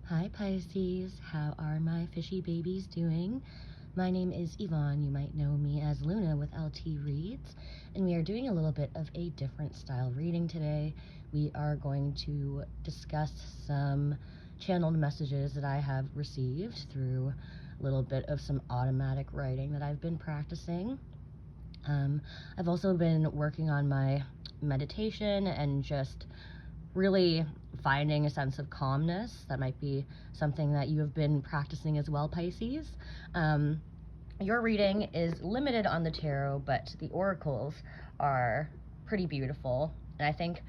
Hi Pisces, how are my fishy babies doing? My name is Yvonne, you might know me as Luna with LT Reads, and we are doing a little bit of a different style reading today. We are going to discuss some channeled messages that I have received through a little bit of some automatic writing that I've been practicing. I've also been working on my meditation and just really finding a sense of calmness. That might be something that you have been practicing as well, Pisces. Your reading is limited on the tarot, but the oracles are pretty beautiful, and I think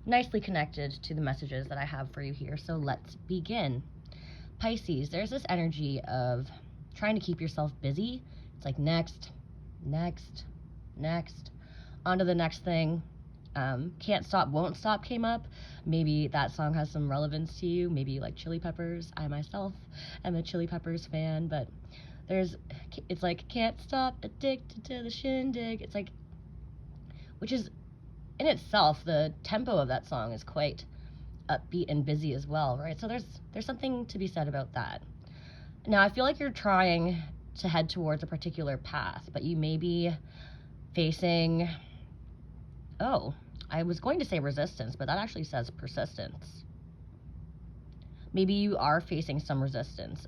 nicely connected to the messages that I have for you here. So let's begin. Pisces, there's this energy of trying to keep yourself busy. It's like next, on to the next thing. Can't Stop, Won't Stop came up. Maybe that song has some relevance to you. Maybe you like Chili Peppers. I myself am a Chili Peppers fan, but it's like, can't stop, addicted to the shindig. It's like, which is in itself, the tempo of that song is quite upbeat and busy as well, right? So there's something to be said about that. Now, I feel like you're trying to head towards a particular path, but you may be facing, I was going to say resistance, but that actually says persistence. Maybe you are facing some resistance,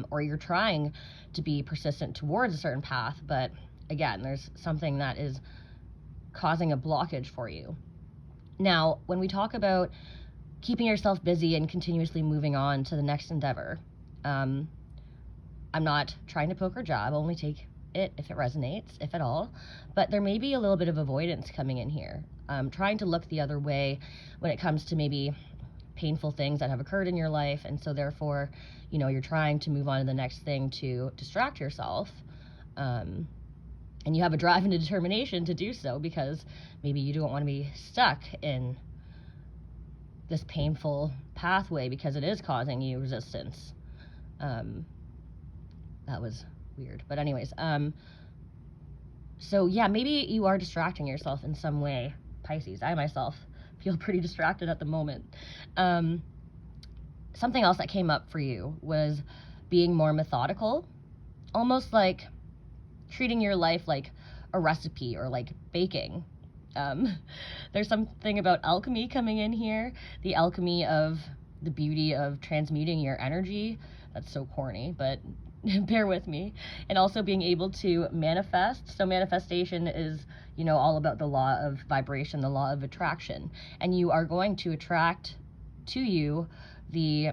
or you're trying to be persistent towards a certain path, but again, there's something that is causing a blockage for you. Now, when we talk about keeping yourself busy and continuously moving on to the next endeavor, I'm not trying to poke or jab, only take it if it resonates, if at all, but there may be a little bit of avoidance coming in here. Trying to look the other way when it comes to maybe painful things that have occurred in your life, and so therefore, you're trying to move on to the next thing to distract yourself, and you have a drive and a determination to do so because maybe you don't want to be stuck in this painful pathway because it is causing you resistance. That was weird, but anyways, so yeah, maybe you are distracting yourself in some way, Pisces. I myself feel pretty distracted at the moment. Something else that came up for you was being more methodical, almost like treating your life like a recipe or like baking. There's something about alchemy coming in here, the alchemy of the beauty of transmuting your energy. That's so corny, but bear with me. And also being able to manifest. So manifestation is, all about the law of vibration, the law of attraction. And you are going to attract to you the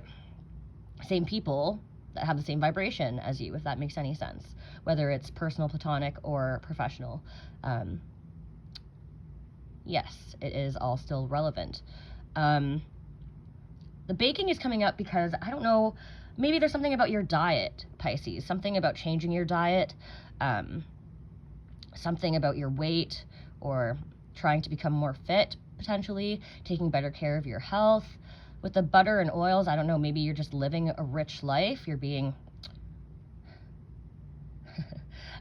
same people that have the same vibration as you, if that makes any sense, whether it's personal, platonic, or professional. Yes, it is all still relevant. The baking is coming up because, I don't know, maybe there's something about your diet, Pisces, something about changing your diet, something about your weight, or trying to become more fit, potentially, taking better care of your health. With the butter and oils, I don't know, maybe you're just living a rich life, you're being,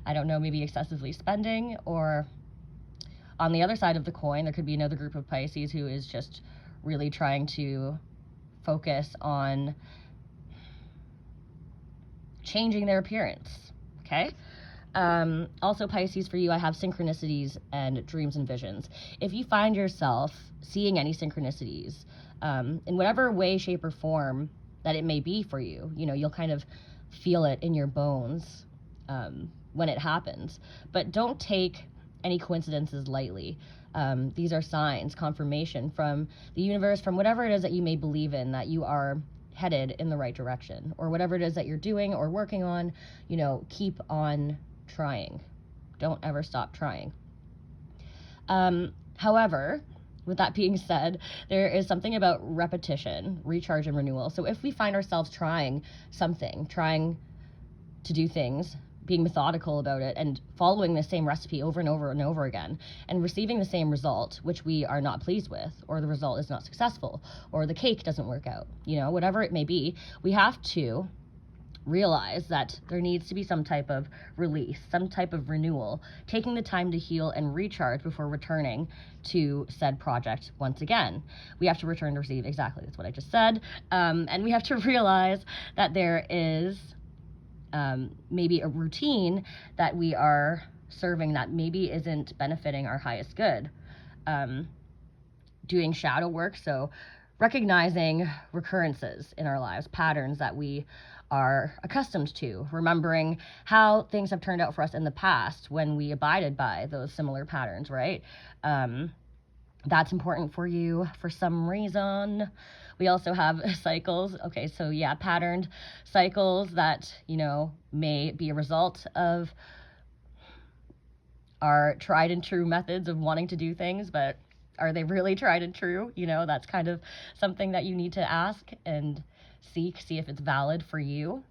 I don't know, maybe excessively spending, or on the other side of the coin, there could be another group of Pisces who is just really trying to focus on changing their appearance, okay? Also, Pisces, for you, I have synchronicities and dreams and visions. If you find yourself seeing any synchronicities, in whatever way, shape, or form that it may be for you, you'll kind of feel it in your bones when it happens. But don't take any coincidences lightly. These are signs, confirmation from the universe, from whatever it is that you may believe in, that you are headed in the right direction, or whatever it is that you're doing or working on, keep on trying. Don't ever stop trying. However, with that being said, there is something about repetition, recharge, and renewal. So if we find ourselves trying something, trying to do things, being methodical about it, and following the same recipe over and over and over again, and receiving the same result, which we are not pleased with, or the result is not successful, or the cake doesn't work out, whatever it may be, we have to realize that there needs to be some type of release, some type of renewal, taking the time to heal and recharge before returning to said project once again. We have to return to receive, exactly, that's what I just said. And we have to realize that there is maybe a routine that we are serving that maybe isn't benefiting our highest good. Doing shadow work, so recognizing recurrences in our lives, patterns that we are accustomed to, remembering how things have turned out for us in the past when we abided by those similar patterns, right? That's important for you for some reason. We also have cycles. Okay, so yeah, patterned cycles that, may be a result of our tried and true methods of wanting to do things, but are they really tried and true? That's kind of something that you need to ask and see if it's valid for you.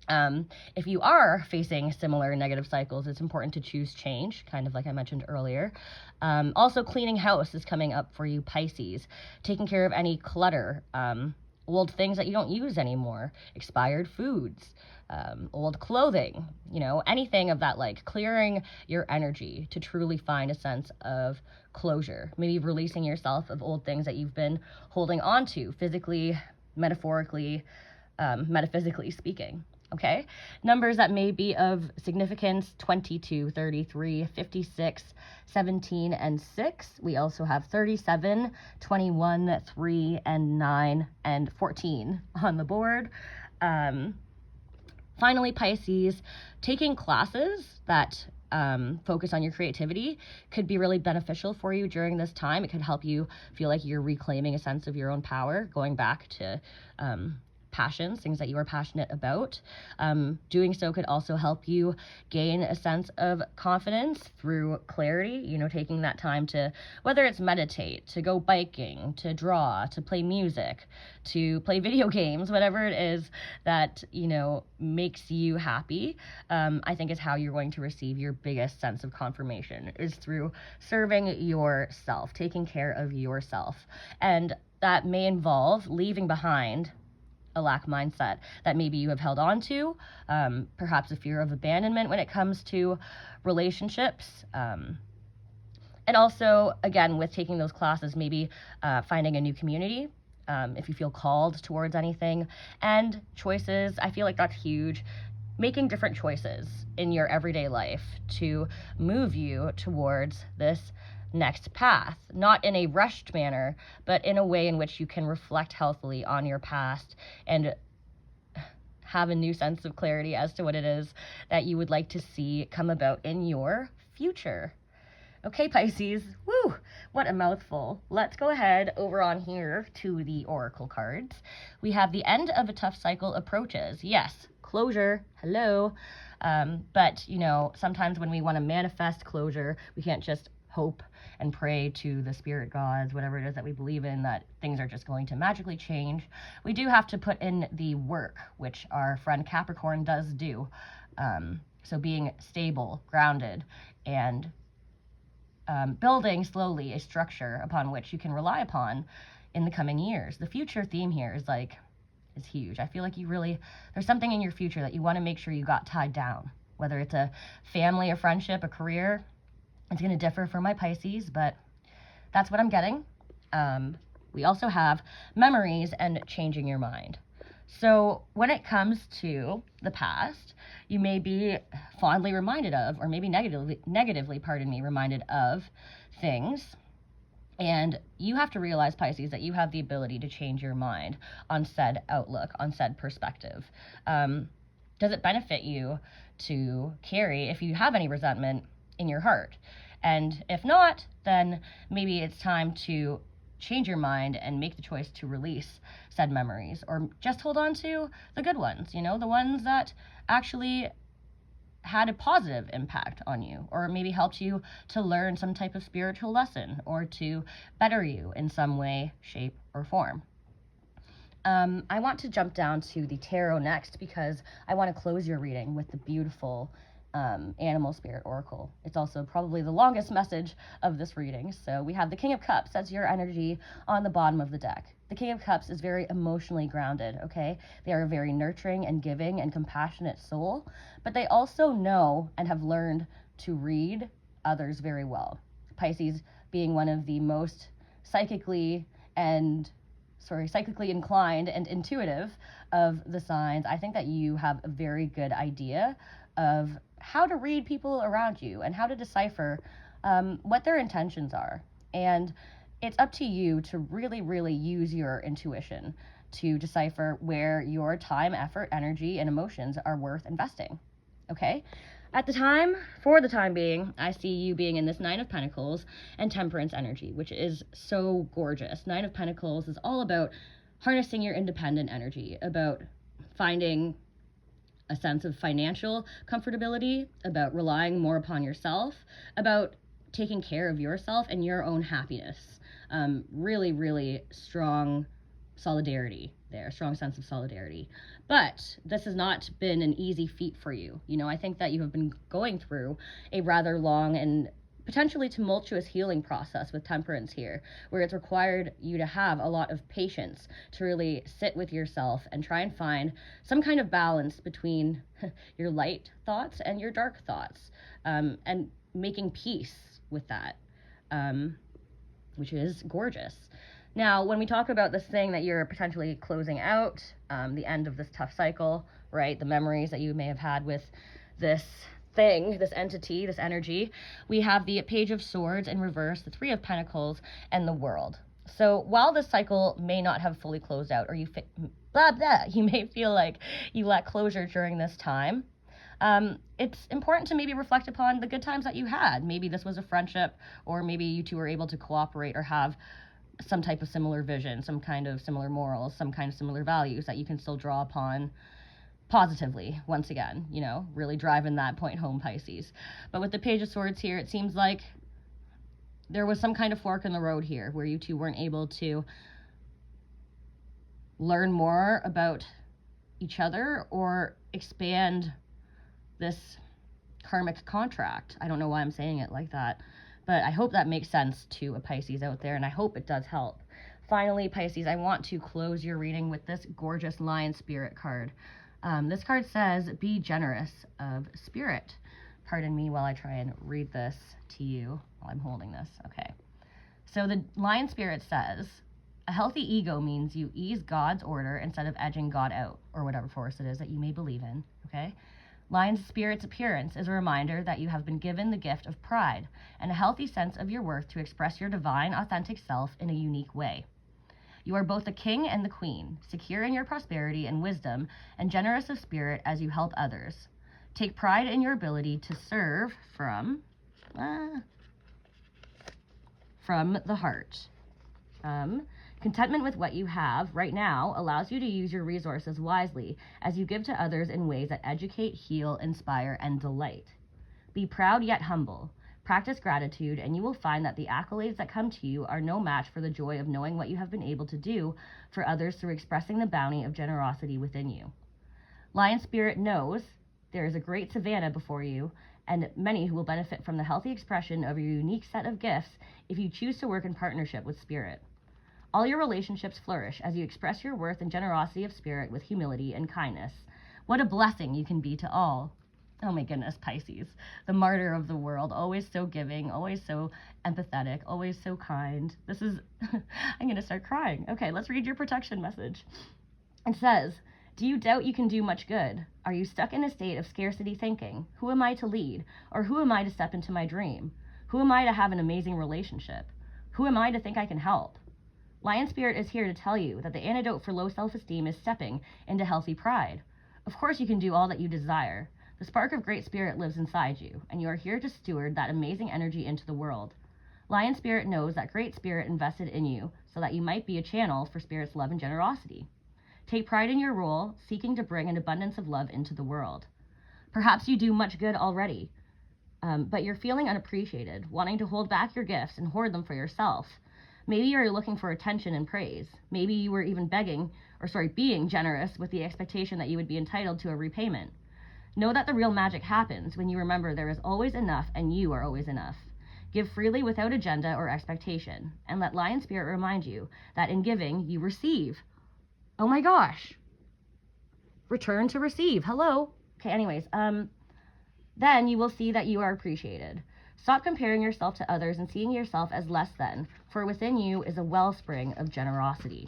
If you are facing similar negative cycles, it's important to choose change, kind of like I mentioned earlier. Also, cleaning house is coming up for you, Pisces. Taking care of any clutter, old things that you don't use anymore, expired foods, old clothing, anything of that, like clearing your energy to truly find a sense of closure. Maybe releasing yourself of old things that you've been holding on to, physically, metaphorically, metaphysically speaking. Okay, numbers that may be of significance: 22, 33, 56, 17, and 6. We also have 37, 21, 3, and 9, and 14 on the board. Finally, Pisces, taking classes that focus on your creativity could be really beneficial for you during this time. It could help you feel like you're reclaiming a sense of your own power, going back to passions, things that you are passionate about. Doing so could also help you gain a sense of confidence through clarity, taking that time to, whether it's meditate, to go biking, to draw, to play music, to play video games, whatever it is that, makes you happy, I think is how you're going to receive your biggest sense of confirmation, is through serving yourself, taking care of yourself. And that may involve leaving behind a lack mindset that maybe you have held on to, perhaps a fear of abandonment when it comes to relationships. And also, again, with taking those classes, maybe finding a new community, if you feel called towards anything. And choices, I feel like that's huge. Making different choices in your everyday life to move you towards this next path, not in a rushed manner, but in a way in which you can reflect healthily on your past and have a new sense of clarity as to what it is that you would like to see come about in your future. Okay, Pisces, woo, what a mouthful. Let's go ahead over on here to the oracle cards. We have the end of a tough cycle approaches. Yes, closure, hello. But, sometimes when we want to manifest closure, we can't just hope and pray to the spirit gods, whatever it is that we believe in, that things are just going to magically change. We do have to put in the work, which our friend Capricorn does do. So being stable, grounded, and building slowly a structure upon which you can rely upon in the coming years. The future theme here is huge. I feel like there's something in your future that you want to make sure you got tied down, whether it's a family, a friendship, a career. It's going to differ for my Pisces, but that's what I'm getting. We also have memories and changing your mind. So when it comes to the past, you may be fondly reminded of, or maybe negatively, reminded of things. And you have to realize, Pisces, that you have the ability to change your mind on said outlook, on said perspective. Does it benefit you to carry, if you have any resentment in your heart? And if not, then maybe it's time to change your mind and make the choice to release said memories, or just hold on to the good ones, the ones that actually had a positive impact on you, or maybe helped you to learn some type of spiritual lesson, or to better you in some way, shape, or form. I want to jump down to the tarot next, because I want to close your reading with the beautiful Animal Spirit Oracle. It's also probably the longest message of this reading. So we have the King of Cups, that's your energy on the bottom of the deck. The King of Cups is very emotionally grounded, okay? They are a very nurturing and giving and compassionate soul, but they also know and have learned to read others very well. Pisces being one of the most psychically inclined and intuitive of the signs, I think that you have a very good idea of how to read people around you and how to decipher what their intentions are. And it's up to you to really, really use your intuition to decipher where your time, effort, energy, and emotions are worth investing. Okay? For the time being, I see you being in this Nine of Pentacles and Temperance energy, which is so gorgeous. Nine of Pentacles is all about harnessing your independent energy, about finding a sense of financial comfortability, about relying more upon yourself, about taking care of yourself and your own happiness. Really, really strong solidarity there, strong sense of solidarity. But this has not been an easy feat for you. You know, I think that you have been going through a rather long and potentially tumultuous healing process with Temperance here, where it's required you to have a lot of patience to really sit with yourself and try and find some kind of balance between your light thoughts and your dark thoughts, and making peace with that, which is gorgeous. Now, when we talk about this thing that you're potentially closing out, the end of this tough cycle, right, the memories that you may have had with this thing, this entity, this energy, we have the Page of Swords in reverse, the Three of Pentacles, and the World. So while this cycle may not have fully closed out, or you may feel like you lack closure during this time, it's important to maybe reflect upon the good times that you had. Maybe this was a friendship, or maybe you two were able to cooperate or have some type of similar vision, some kind of similar morals, some kind of similar values that you can still draw upon positively, once again, you know, really driving that point home, Pisces. But with the Page of Swords here, it seems like there was some kind of fork in the road here where you two weren't able to learn more about each other or expand this karmic contract. I don't know why I'm saying it like that, but I hope that makes sense to a Pisces out there, and I hope it does help. Finally, Pisces, I want to close your reading with this gorgeous Lion Spirit card. This card says, be generous of spirit. Pardon me while I try and read this to you while I'm holding this. Okay. So the Lion Spirit says, a healthy ego means you ease God's order instead of edging God out, or whatever force it is that you may believe in, okay? Lion Spirit's appearance is a reminder that you have been given the gift of pride and a healthy sense of your worth to express your divine, authentic self in a unique way. You are both the king and the queen, secure in your prosperity and wisdom, and generous of spirit as you help others. Take pride in your ability to serve from the heart. Contentment with what you have right now allows you to use your resources wisely as you give to others in ways that educate, heal, inspire, and delight. Be proud yet humble. Practice gratitude, and you will find that the accolades that come to you are no match for the joy of knowing what you have been able to do for others through expressing the bounty of generosity within you. Lion Spirit knows there is a great savannah before you, and many who will benefit from the healthy expression of your unique set of gifts if you choose to work in partnership with Spirit. All your relationships flourish as you express your worth and generosity of spirit with humility and kindness. What a blessing you can be to all. Oh my goodness, Pisces, the martyr of the world, always so giving, always so empathetic, always so kind. This is, I'm going to start crying. Okay, let's read your protection message. It says, do you doubt you can do much good? Are you stuck in a state of scarcity thinking? Who am I to lead? Or who am I to step into my dream? Who am I to have an amazing relationship? Who am I to think I can help? Lion Spirit is here to tell you that the antidote for low self-esteem is stepping into healthy pride. Of course you can do all that you desire. The spark of great spirit lives inside you, and you are here to steward that amazing energy into the world. Lion Spirit knows that great spirit invested in you so that you might be a channel for Spirit's love and generosity. Take pride in your role, seeking to bring an abundance of love into the world. Perhaps you do much good already, but you're feeling unappreciated, wanting to hold back your gifts and hoard them for yourself. Maybe you're looking for attention and praise. Maybe you were even being generous with the expectation that you would be entitled to a repayment. Know that the real magic happens when you remember there is always enough and you are always enough. Give freely without agenda or expectation, and let Lion Spirit remind you that in giving, you receive. Oh my gosh. Return to receive. Hello. Okay, anyways, then you will see that you are appreciated. Stop comparing yourself to others and seeing yourself as less than, for within you is a wellspring of generosity.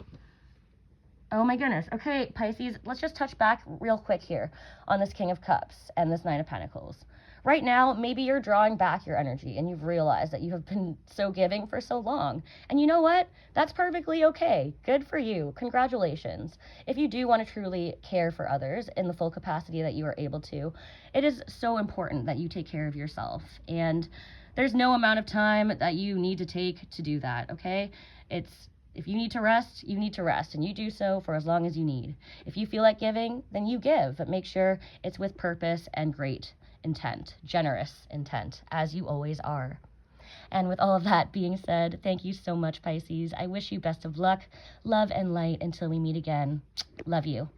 Oh my goodness. Okay, Pisces, let's just touch back real quick here on this King of Cups and this Nine of Pentacles. Right now, maybe you're drawing back your energy and you've realized that you have been so giving for so long. And you know what? That's perfectly okay. Good for you. Congratulations. If you do want to truly care for others in the full capacity that you are able to, it is so important that you take care of yourself. And there's no amount of time that you need to take to do that, okay? If you need to rest, you need to rest, and you do so for as long as you need. If you feel like giving, then you give, but make sure it's with purpose and great intent, generous intent, as you always are. And with all of that being said, thank you so much, Pisces. I wish you best of luck, love, and light until we meet again. Love you.